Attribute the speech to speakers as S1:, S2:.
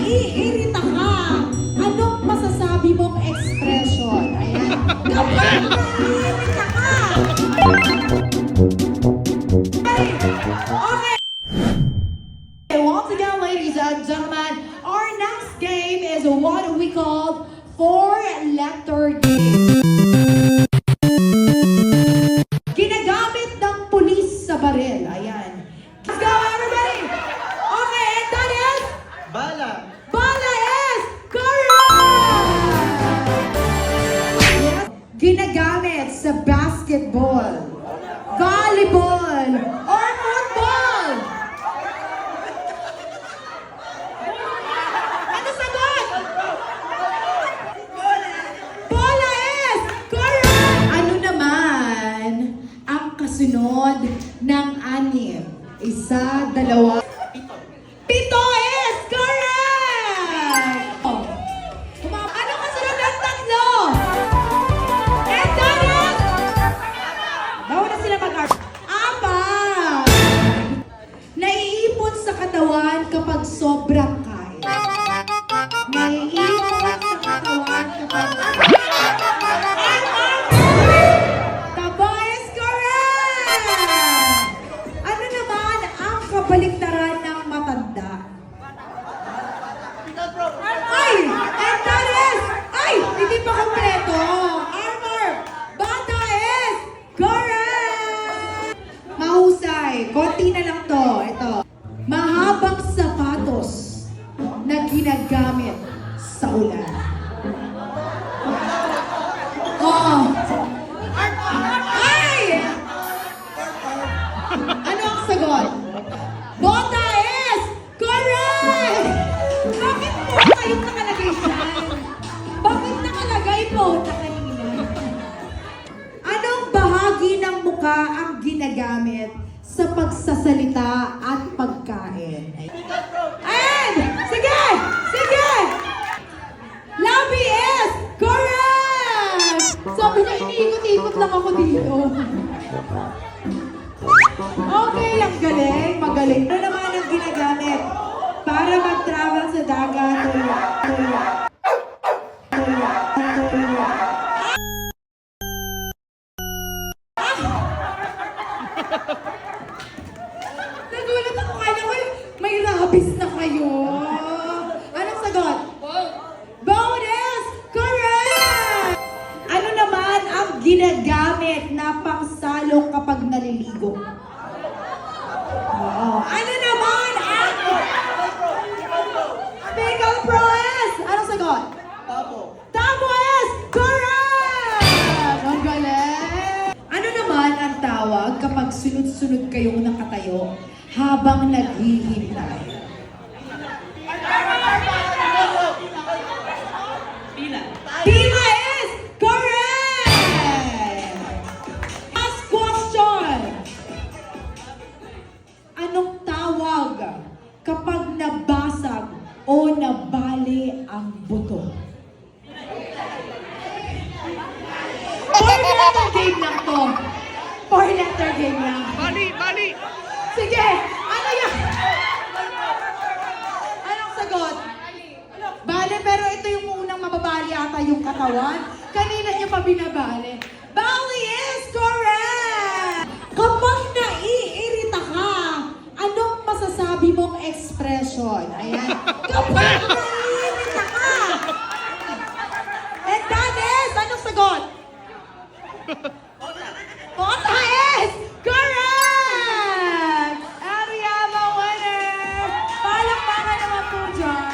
S1: naiirita ka, anong masasabi mong expression? Ayan. Kapag naiirita ka! Okay. Once again, ladies and gentlemen, our next game is what we call four-letter game. Ginagamit ng pulis sa baril. Ayan. Let's go, everybody! Okay, and that is?
S2: Bala.
S1: Bala is correct! Yes. Ginagamit sa basketball, volleyball, or football. Ano sagot? Bola is correct! Ano naman ang kasunod ng anim? Isa, dalawa. Pito is correct! Oh. Ano kasunod ng tatlo? And that is? Bawal na sila mag-art. Apat! Naiipon sa katawan kapag sobrang kain. Naiipon sa katawan kapag... Taba is correct! Ano naman ang kabaliktaran ng matanda? Ay! And that is... Ay! Hindi pa kompleto! Armor! Bata is correct! Mahusay. Konti na lang to. Ito. Mahabang sapatos na ginagamit sa ulan. Oo. Ay! Ano ang sagot? Bota is correct! Bakit po kayong nakalagay dyan? Bakit nakalagay po? Anong bahagi ng mukha ang ginagamit sa pagsasalita at pagkain? And! Sige! Sige! Labi is correct! Sabi niya, iniikot-ikot lang ako dito. Okay, ang galing. Magaling. Ano naman ang ginagamit para mag-travel sa dagat? Nagulat ako. Kala ko may rabies na kayo. Anong sagot? Boat is correct! Ano naman ang ginagamit na pangsalong kapag naliligo? Oo. Ano naman ang... Pickle Pro is... Anong sagot?
S2: Tabo.
S1: Tabo is correct! Ang galing! Ano naman ang tawag kapag sunod-sunod kayong nakatayo habang naghihintay? Pila is correct! Last question! Anong tawag kapag nabasag o nabali ang buto? Four-letter game lang to. Four-letter game lang.
S2: Bali.
S1: Sige! Ano yan? Anong sagot? Bale, pero ito yung unang mababali ata yung katawan. Kanina niyo pa binabali. Bali is correct! Kapag naiirita ka, anong masasabi mong expression? Ayan. Kapag naiirita ka! And that is, anong sagot? Bota is correct! And we have a winner! Palakpakan naman po dyan!